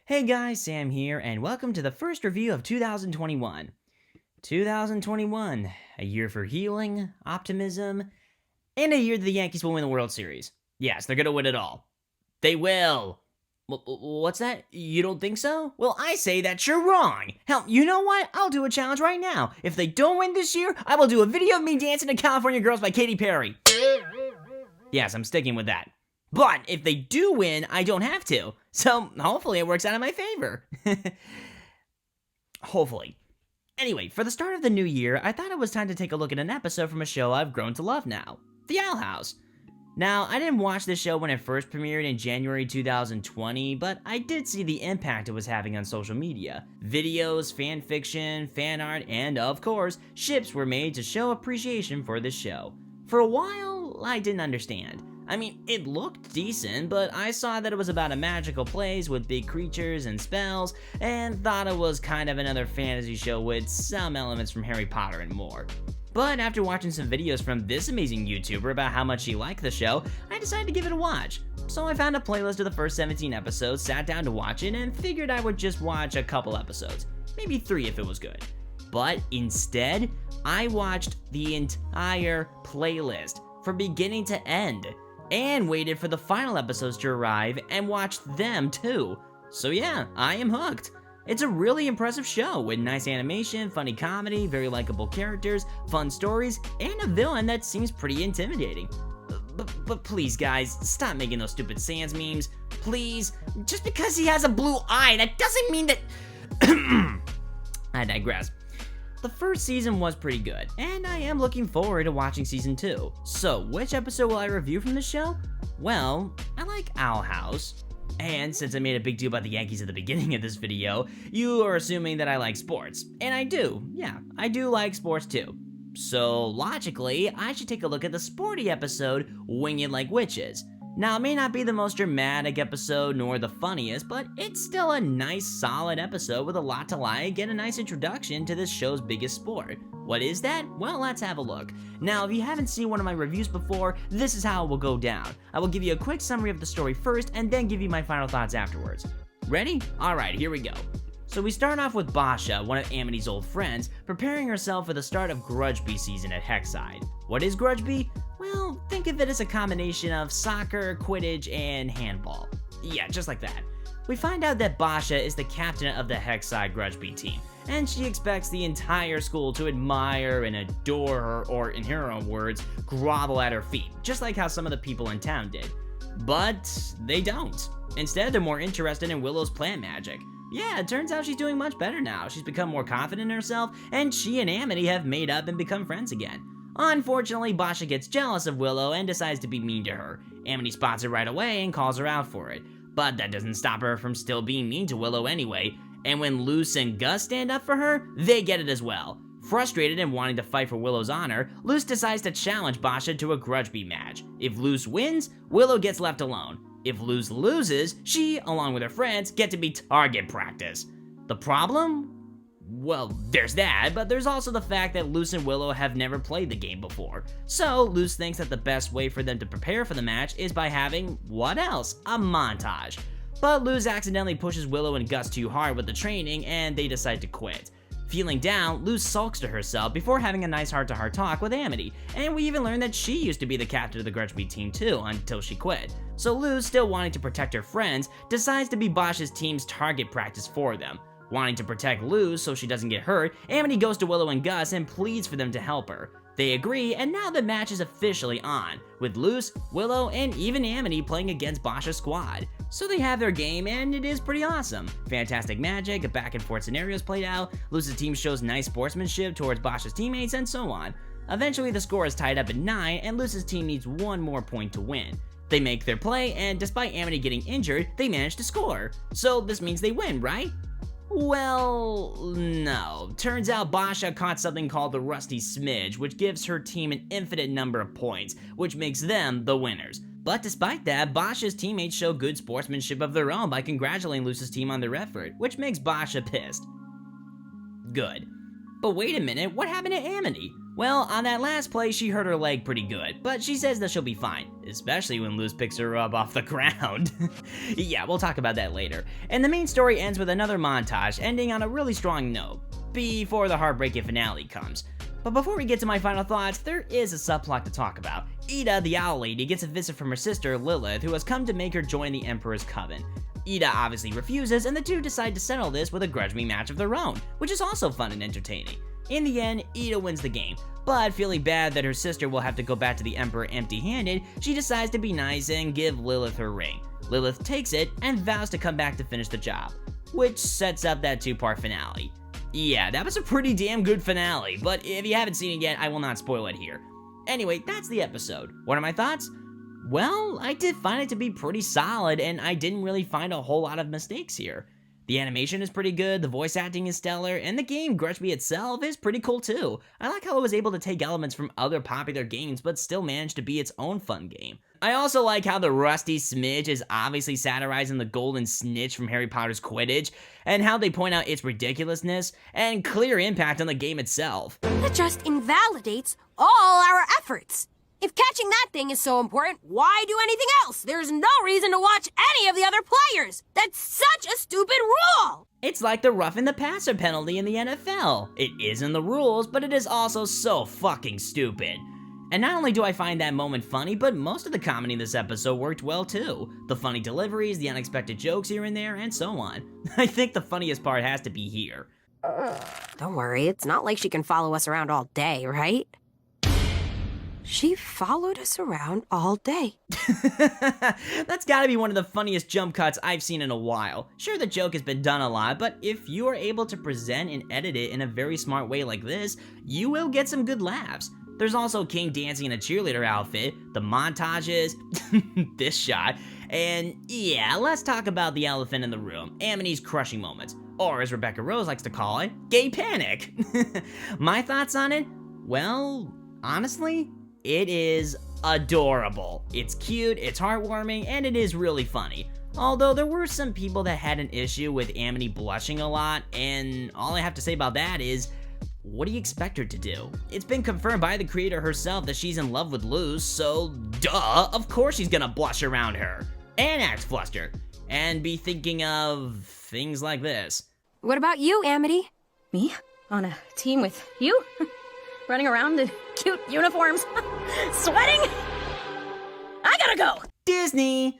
Hey guys, Sam here, and welcome to the first review of 2021. 2021, a year for healing, optimism, and a year that the Yankees will win the World Series. Yes, they're gonna win it all. They will. What's that? You don't think so? Well, I say that you're wrong. Hell, you know what? I'll do a challenge right now. If they don't win this year, I will do a video of me dancing to California Girls by Katy Perry. Yes, I'm sticking with that. But if they do win, I don't have to. So hopefully it works out in my favor. Hopefully. Anyway, for the start of the new year, I thought it was time to take a look at an episode from a show I've grown to love now, The Owl House. Now, I didn't watch this show when it first premiered in January 2020, but I did see the impact it was having on social media. Videos, fan fiction, fan art, and of course, ships were made to show appreciation for this show. For a while, I didn't understand. I mean, it looked decent, but I saw that it was about a magical place with big creatures and spells, and thought it was kind of another fantasy show with some elements from Harry Potter and more. But after watching some videos from this amazing YouTuber about how much he liked the show, I decided to give it a watch. So I found a playlist of the first 17 episodes, sat down to watch it, and figured I would just watch a couple episodes. Maybe 3 if it was good. But instead, I watched the entire playlist from beginning to end, and waited for the final episodes to arrive and watched them too. So yeah, I am hooked. It's a really impressive show with nice animation, funny comedy, very likable characters, fun stories, and a villain that seems pretty intimidating. But please guys, stop making those stupid Sans memes. Please, just because he has a blue eye, that doesn't mean that... I digress. The first season was pretty good, and I am looking forward to watching season 2. So, which episode will I review from the show? Well, I like Owl House. And since I made a big deal about the Yankees at the beginning of this video, you are assuming that I like sports. And I do, yeah, I do like sports too. So, logically, I should take a look at the sporty episode, Wing It Like Witches. Now, it may not be the most dramatic episode nor the funniest, but it's still a nice, solid episode with a lot to like and a nice introduction to this show's biggest sport. What is that? Well, let's have a look. Now, if you haven't seen one of my reviews before, this is how it will go down. I will give you a quick summary of the story first and then give you my final thoughts afterwards. Ready? Alright, here we go. So we start off with Basha, one of Amity's old friends, preparing herself for the start of Grudge Bee season at Hexside. What is Grudge Bee? Well, think of it as a combination of soccer, Quidditch, and handball. Yeah, just like that. We find out that Basha is the captain of the Hexside Grudge Bee team, and she expects the entire school to admire and adore her, or in her own words, grovel at her feet, just like how some of the people in town did. But they don't. Instead, they're more interested in Willow's plant magic. Yeah, it turns out she's doing much better now. She's become more confident in herself, and she and Amity have made up and become friends again. Unfortunately, Basha gets jealous of Willow and decides to be mean to her. Amity spots it right away and calls her out for it. But that doesn't stop her from still being mean to Willow anyway, and when Luce and Gus stand up for her, they get it as well. Frustrated and wanting to fight for Willow's honor, Luce decides to challenge Basha to a Grudge Bee match. If Luce wins, Willow gets left alone. If Luce loses, she, along with her friends, get to be target practice. The problem? Well, there's that, but there's also the fact that Luce and Willow have never played the game before. So, Luce thinks that the best way for them to prepare for the match is by having, what else? A montage. But Luce accidentally pushes Willow and Gus too hard with the training, and they decide to quit. Feeling down, Luce sulks to herself before having a nice heart-to-heart talk with Amity, and we even learn that she used to be the captain of the Grudge Bee team too, until she quit. So Luce, still wanting to protect her friends, decides to be Basha's team's target practice for them. Wanting to protect Luce so she doesn't get hurt, Amity goes to Willow and Gus and pleads for them to help her. They agree, and now the match is officially on, with Luce, Willow, and even Amity playing against Basha's squad. So they have their game, and it is pretty awesome. Fantastic magic, back and forth scenarios played out, Luce's team shows nice sportsmanship towards Basha's teammates, and so on. Eventually the score is tied up at 9, and Luce's team needs one more point to win. They make their play, and despite Amity getting injured, they manage to score. So this means they win, right? Well, no. Turns out Basha caught something called the Rusty Smidge, which gives her team an infinite number of points, which makes them the winners. But despite that, Basha's teammates show good sportsmanship of their own by congratulating Luce's team on their effort, which makes Basha pissed. Good. But wait a minute, what happened to Amity? Well, on that last play, she hurt her leg pretty good, but she says that she'll be fine, especially when Luz picks her up off the ground. Yeah, we'll talk about that later. And the main story ends with another montage, ending on a really strong note, before the heartbreaking finale comes. But before we get to my final thoughts, there is a subplot to talk about. Ida, the owl lady, gets a visit from her sister, Lilith, who has come to make her join the Emperor's Coven. Ida obviously refuses, and the two decide to settle this with a grudge me match of their own, which is also fun and entertaining. In the end, Ida wins the game, but feeling bad that her sister will have to go back to the Emperor empty-handed, she decides to be nice and give Lilith her ring. Lilith takes it and vows to come back to finish the job, which sets up that two-part finale. Yeah, that was a pretty damn good finale, but if you haven't seen it yet, I will not spoil it here. Anyway, that's the episode. What are my thoughts? Well, I did find it to be pretty solid, and I didn't really find a whole lot of mistakes here. The animation is pretty good, the voice acting is stellar, and the game, Grudge Me itself, is pretty cool too. I like how it was able to take elements from other popular games, but still managed to be its own fun game. I also like how the rusty smidge is obviously satirizing the golden snitch from Harry Potter's Quidditch, and how they point out its ridiculousness and clear impact on the game itself. That just invalidates all our efforts. If catching that thing is so important, why do anything else? There's no reason to watch any of the other players. That's such a stupid rule! It's like the roughing the passer penalty in the NFL. It is in the rules, but it is also so fucking stupid. And not only do I find that moment funny, but most of the comedy in this episode worked well too. The funny deliveries, the unexpected jokes here and there, and so on. I think the funniest part has to be here. Don't worry, it's not like she can follow us around all day, right? She followed us around all day. That's gotta be one of the funniest jump cuts I've seen in a while. Sure, the joke has been done a lot, but if you are able to present and edit it in a very smart way like this, you will get some good laughs. There's also King dancing in a cheerleader outfit, the montages, this shot, and yeah, let's talk about the elephant in the room, Amity's crushing moments, or as Rebecca Rose likes to call it, gay panic. My thoughts on it? Well, honestly, it is adorable. It's cute, it's heartwarming, and it is really funny. Although there were some people that had an issue with Amity blushing a lot, and all I have to say about that is, what do you expect her to do? It's been confirmed by the creator herself that she's in love with Luz, so duh, of course she's gonna blush around her. And act flustered. And be thinking of things like this. What about you, Amity? Me? On a team with you? Running around in cute uniforms? Sweating? I gotta go! Disney!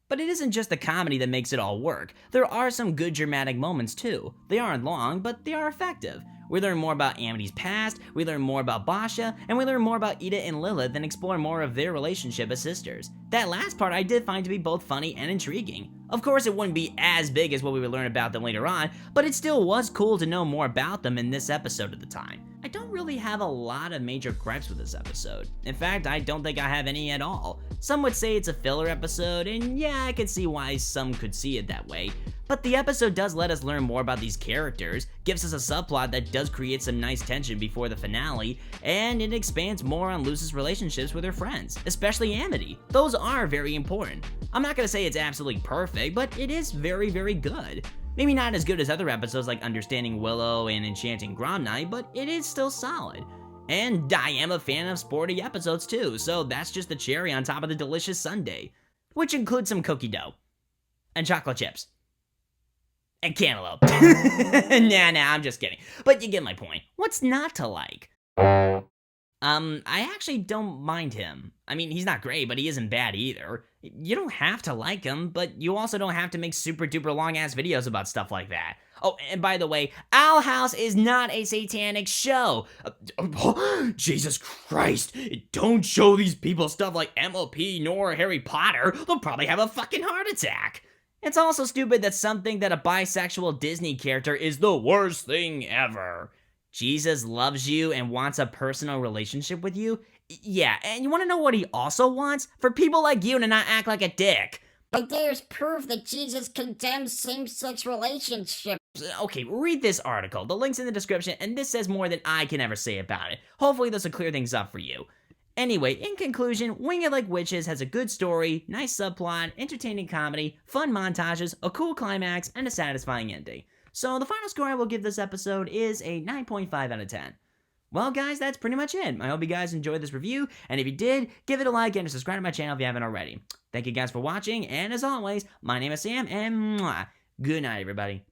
But it isn't just the comedy that makes it all work. There are some good dramatic moments too. They aren't long, but they are effective. We learn more about Amity's past, we learn more about Basha, and we learn more about Ida and Lilith and explore more of their relationship as sisters. That last part I did find to be both funny and intriguing. Of course, it wouldn't be as big as what we would learn about them later on, but it still was cool to know more about them in this episode at the time. I don't really have a lot of major gripes with this episode. In fact, I don't think I have any at all. Some would say it's a filler episode, and yeah, I can see why some could see it that way. But the episode does let us learn more about these characters, gives us a subplot that does create some nice tension before the finale, and it expands more on Luz's relationships with her friends, especially Amity. Those are very important. I'm not gonna say it's absolutely perfect, but it is very, very good. Maybe not as good as other episodes like Understanding Willow and Enchanting Grom Knight, but it is still solid. And I am a fan of sporty episodes too, so that's just the cherry on top of the delicious sundae, which includes some cookie dough, and chocolate chips, and cantaloupe. Nah, I'm just kidding. But you get my point. What's not to like? I actually don't mind him. I mean, he's not great, but he isn't bad either. You don't have to like him, but you also don't have to make super duper long ass videos about stuff like that. Oh, and by the way, Owl House is not a satanic show. Jesus Christ, don't show these people stuff like MOP nor Harry Potter. They'll probably have a fucking heart attack. It's also stupid that something that a bisexual Disney character is the worst thing ever. Jesus loves you and wants a personal relationship with you? Yeah, and you want to know what he also wants? For people like you to not act like a dick. But there's proof that Jesus condemns same-sex relationships. Okay, read this article. The link's in the description, and this says more than I can ever say about it. Hopefully this will clear things up for you. Anyway, in conclusion, Wing It Like Witches has a good story, nice subplot, entertaining comedy, fun montages, a cool climax, and a satisfying ending. So the final score I will give this episode is a 9.5 out of 10. Well, guys, that's pretty much it. I hope you guys enjoyed this review, and if you did, give it a like and subscribe to my channel if you haven't already. Thank you guys for watching, and as always, my name is Sam, and good night, everybody.